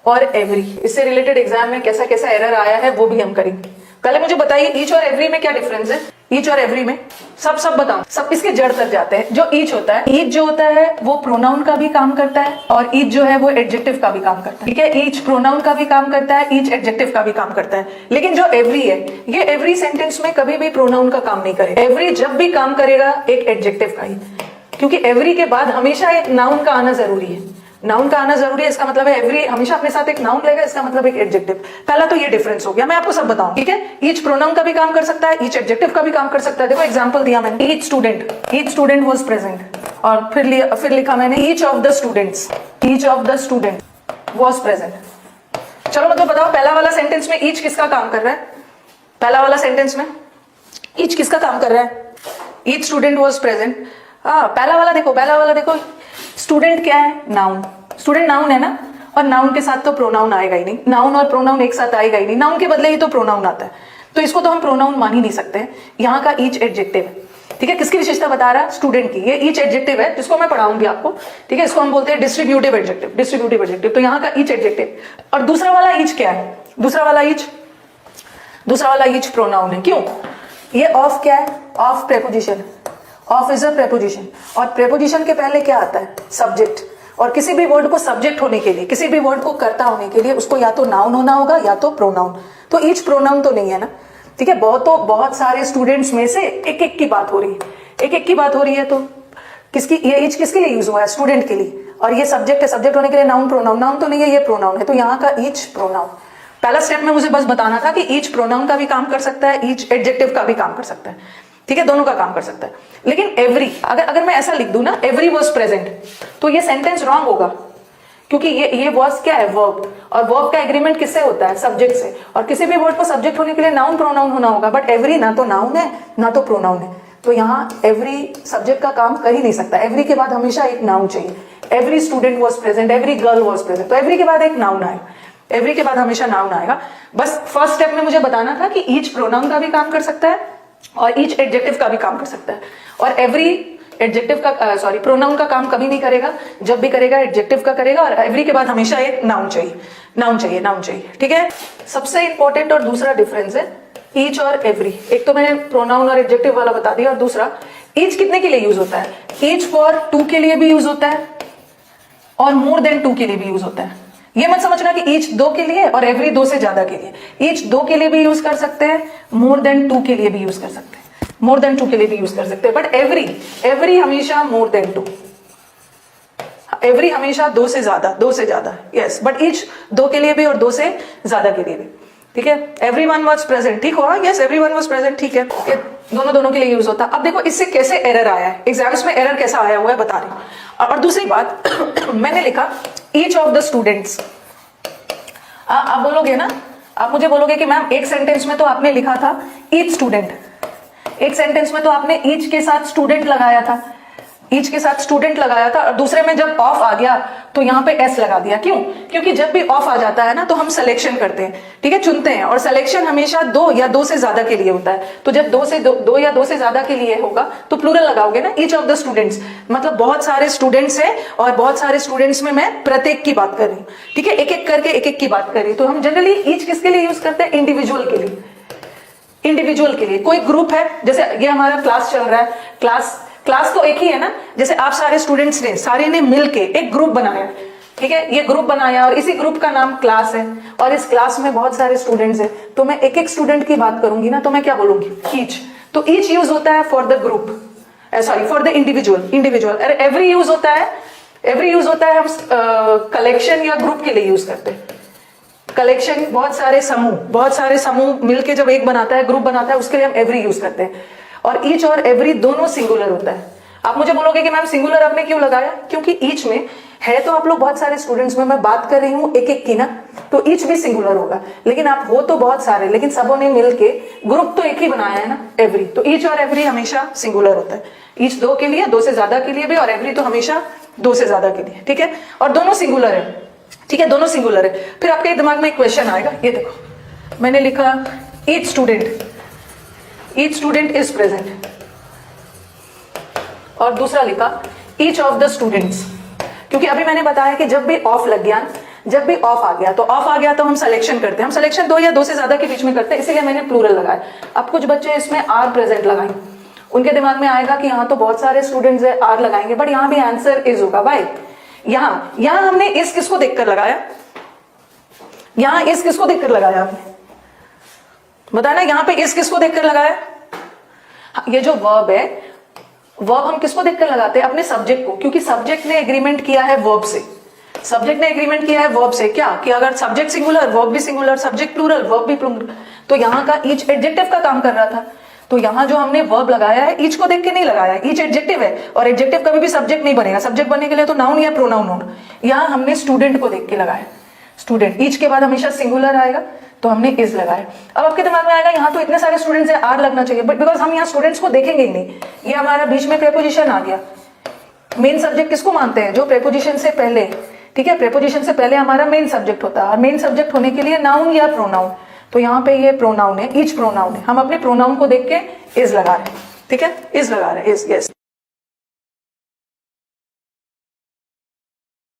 और एवरी, इससे related exam में कैसा कैसा एरर आया है वो भी हम करेंगे। पहले मुझे बताइए ईच और एवरी में क्या डिफरेंस है। ईच और एवरी में सब बताओ, सब इसके जड़ तक जाते हैं। जो ईच होता है, ईच जो होता है वो प्रोनाउन का भी काम करता है और ईच जो है वो एडजेक्टिव का भी काम करता है। ठीक है, ईच प्रोनाउन का भी काम करता है, ईच एडजेक्टिव का भी काम करता है। लेकिन जो एवरी है, ये एवरी सेंटेंस में कभी भी प्रोनाउन का काम नहीं करेगा। एवरी जब भी काम करेगा एक एडजेक्टिव का ही, क्योंकि एवरी के बाद हमेशा एक नाउन का आना जरूरी है। नाउन का आना जरूरी है, इसका मतलब है एवरी हमेशा अपने साथ एक नाउन रहेगा, इसका मतलब एक एडजेक्टिव। पहला तो ये डिफरेंस हो गया, मैं आपको सब बताऊं। ठीक है, ईच प्रोनाउन का भी काम कर सकता है, ईच एडजेक्टिव का भी काम कर सकता है। देखो एग्जांपल दिया मैंने, ईच स्टूडेंट वाज प्रेजेंट, और फिर लिखा मैंने each of the student was present. चलो मतलब बताओ, पहला वाला सेंटेंस में ईच किसका काम कर रहा है? पहला वाला सेंटेंस में ईच किसका काम कर रहा है? Each student was present. पहला वाला देखो, स्टूडेंट क्या है? नाउन। स्टूडेंट नाउन है ना, और नाउन के साथ तो प्रोनाउन आएगा ही नहीं, नाउन और प्रोनाउन एक साथ आएगा ही नहीं, नाउन के बदले ही तो प्रोनाउन आता है, तो इसको तो हम प्रोनाउन मान ही नहीं सकते। यहाँ का ईच एडजेक्टिव है। ठीक है, किसकी विशेषता बता रहा है? स्टूडेंट की। ये ईच एडजेक्टिव है जिसको मैं पढ़ाऊंगी आपको। ठीक है, इसको हम बोलते हैं डिस्ट्रीब्यूटिव एडजेक्टिव। तो यहाँ का ईच एडजेक्टिव। और दूसरा वाला ईच क्या है? दूसरा वाला ईच प्रोनाउन है। क्यों? ये ऑफ क्या है? Of preposition. Of is a preposition, और प्रेपोजिशन के पहले क्या आता है? सब्जेक्ट। और किसी भी वर्ड को सब्जेक्ट होने के लिए, किसी भी वर्ड को कर्ता होने के लिए उसको या तो नाउन होना होगा या तो प्रोनाउन। तो ईच प्रोनाउन तो नहीं है ना। ठीक है, बहुत सारे स्टूडेंट्स में से एक की बात हो रही है, तो ये ईच किसके लिए यूज हुआ है? स्टूडेंट के लिए। और ये सब्जेक्ट है, सब्जेक्ट होने के लिए नाउन तो नहीं है, ये प्रोनाउन है। तो यहाँ का ईच प्रोनाउन। पहला स्टेप में मुझे बस बताना था कि ईच प्रोनाउन का भी काम कर सकता है, ईच एडजेक्टिव का भी काम कर सकता है। ठीक है, दोनों का काम कर सकता है। लेकिन एवरी, अगर मैं ऐसा लिख दूं ना, एवरी वाज प्रेजेंट, तो ये सेंटेंस रॉन्ग होगा, क्योंकि ये वाज क्या है? वर्ब। और वर्ब का एग्रीमेंट किससे होता है? सब्जेक्ट से। और किसी भी वर्ड को सब्जेक्ट होने के लिए नाउन प्रोनाउन होना होगा, बट एवरी ना तो नाउन है ना तो प्रोनाउन है, तो यहाँ एवरी सब्जेक्ट का काम कर ही नहीं सकता। एवरी के बाद हमेशा एक नाउन चाहिए। Every student was present, every girl was present, तो एवरी के बाद एक नाउन आएगा। एवरी के बाद हमेशा नाउन आएगा। बस फर्स्ट स्टेप में मुझे बताना था कि ईच प्रोनाउन का भी काम कर सकता है और ईच एडजेक्टिव का भी काम कर सकता है। और एवरी एडजेक्टिव का प्रोनाउन का काम कभी नहीं करेगा, जब भी करेगा एडजेक्टिव का करेगा। और एवरी के बाद हमेशा एक नाउन चाहिए। ठीक है, सबसे इंपॉर्टेंट और दूसरा डिफरेंस है ईच और एवरी। एक तो मैंने प्रोनाउन और एडजेक्टिव वाला बता दिया, और दूसरा ईच कितने के लिए यूज होता है? ईच फॉर 2 के लिए भी यूज होता है और मोर देन 2 के लिए भी यूज होता है। ये मत समझना कि ईच 2 के लिए और एवरी 2 से ज्यादा के लिए। ईच 2 के लिए भी यूज कर सकते हैं, मोर देन 2 के लिए भी यूज कर सकते हैं, बट एवरी हमेशा मोर देन 2, एवरी हमेशा 2 से ज्यादा। यस, बट ईच 2 के लिए भी और 2 से ज्यादा के लिए भी। ठीक है, एवरीवन वाज प्रेजेंट, ठीक होगा? यस, एवरीवन वाज प्रेजेंट, ठीक है। ये दोनों के लिए यूज होता है। अब देखो इससे कैसे एरर आया है, एग्जाम्स में एरर कैसा आया हुआ है बता रही हूँ। और दूसरी बात मैंने लिखा ईच ऑफ द स्टूडेंट्स। आप बोलोगे ना, आप मुझे बोलोगे कि मैम एक सेंटेंस में तो आपने लिखा था ईच स्टूडेंट, एक सेंटेंस में तो आपने ईच के साथ स्टूडेंट लगाया था, और दूसरे में जब ऑफ आ गया तो यहाँ पे एस लगा दिया। क्यों? क्योंकि जब भी ऑफ आ जाता है ना तो हम सिलेक्शन करते हैं। ठीक है, चुनते हैं, और सिलेक्शन हमेशा 2 या 2 से ज्यादा के लिए होता है। तो जब 2 या 2 से ज्यादा के लिए होगा तो प्लूरल लगाओगे ना, ईच ऑफ द स्टूडेंट्स, मतलब बहुत सारे स्टूडेंट्स हैं और बहुत सारे स्टूडेंट्स में मैं प्रत्येक की बात कर रही हूँ। ठीक है, एक करके एक की बात कर रही हूँ। तो हम जनरली ईच किसके लिए यूज करते हैं? इंडिविजुअल के लिए। कोई ग्रुप है, जैसे ये हमारा क्लास चल रहा है, क्लास तो एक ही है ना। जैसे आप सारे स्टूडेंट्स ने मिलके एक ग्रुप बनाया। ठीक है, ये ग्रुप बनाया और इसी ग्रुप का नाम क्लास है, और इस क्लास में बहुत सारे स्टूडेंट्स हैं, तो मैं एक स्टूडेंट की बात करूंगी ना, तो मैं क्या बोलूंगी? ईच। तो ईच यूज होता है for the group, for the individual. अरे एवरी यूज होता है हम कलेक्शन या ग्रुप के लिए यूज करते हैं। कलेक्शन बहुत सारे समूह मिलके जब एक बनाता है, ग्रुप बनाता है, उसके लिए हम एवरी यूज करते हैं। और ईच और एवरी दोनों सिंगुलर होता है। आप मुझे बोलोगे कि मैम सिंगुलर आपने क्यों लगाया? क्योंकि ईच में है तो आप लोग बहुत सारे स्टूडेंट्स में, मैं बात कर रही हूँ एक की ना, तो ईच भी सिंगुलर होगा। लेकिन आप हो तो बहुत सारे, लेकिन सबों ने मिलके ग्रुप तो एक ही बनाया है ना, एवरी। तो ईच और एवरी हमेशा सिंगुलर होता है। ईच 2 के लिए, 2 से ज्यादा के लिए भी, और एवरी तो हमेशा 2 से ज्यादा के लिए। ठीक है, और दोनों सिंगुलर है। ठीक है, दोनों सिंगुलर है। फिर आपके दिमाग में एक क्वेश्चन आएगा, ये देखो मैंने लिखा ईच स्टूडेंट इज प्रेजेंट, और दूसरा लिखा ईच ऑफ द स्टूडेंट्स। क्योंकि अभी मैंने बताया कि जब भी ऑफ लग गया, जब भी ऑफ आ गया, तो ऑफ आ गया तो हम सिलेक्शन करते हैं, हम सिलेक्शन 2 या 2 से ज्यादा के बीच में करते हैं, इसीलिए मैंने प्लूरल लगाया। अब कुछ बच्चे इसमें आर प्रेजेंट लगाएंगे, उनके दिमाग में आएगा कि यहाँ तो बहुत सारे स्टूडेंट्स है, आर लगाएंगे, बट यहाँ भी आंसर इज होगा। भाई यहाँ हमने इस किसको देखकर लगाया, यहाँ इस किसको देखकर लगाया आपने बताना, यहाँ पे इस किसको देखकर लगाया। ये जो वर्ब है, वर्ब हम किसको देखकर लगाते हैं, अपने सब्जेक्ट को, क्योंकि सब्जेक्ट ने एग्रीमेंट किया है वर्ब से, सब्जेक्ट ने एग्रीमेंट किया है वर्ब से, क्या कि अगर सब्जेक्ट सिंगुलर वर्ब भी सिंगुलर, सब्जेक्ट प्लूरल वर्ब भी प्लूरल, तो यहाँ का ईच एडजेक्टिव का काम कर रहा था। तो यहाँ जो हमने वर्ब लगाया है ईच को देख के नहीं लगाया, ईच एडजेक्टिव है, और एडजेक्टिव कभी भी सब्जेक्ट नहीं बनेगा, सब्जेक्ट बनने के लिए तो नाउन या प्रोनाउन होगा। यहाँ हमने स्टूडेंट को देख के लगाया, स्टूडेंट, ईच के बाद हमेशा सिंगुलर आएगा, तो हमने इज लगाया। अब आपके दिमाग में आएगा यहाँ तो इतने सारे स्टूडेंट्स हैं, आर लगना चाहिए, बट बिकॉज हम यहाँ स्टूडेंट्स को देखेंगे ही नहीं, ये हमारा बीच में प्रेपोजिशन आ गया। मेन सब्जेक्ट किसको मानते हैं, जो प्रेपोजिशन से पहले, ठीक है, प्रेपोजिशन से पहले हमारा मेन सब्जेक्ट होता है, और मेन सब्जेक्ट होने के लिए नाउन या प्रोनाउन, तो यहाँ पे ये प्रोनाउन है, ईच प्रोनाउन है, हम अपने प्रोनाउन को देख के इज लगा रहे हैं, ठीक है, इज लगा रहे हैं, इज, यस।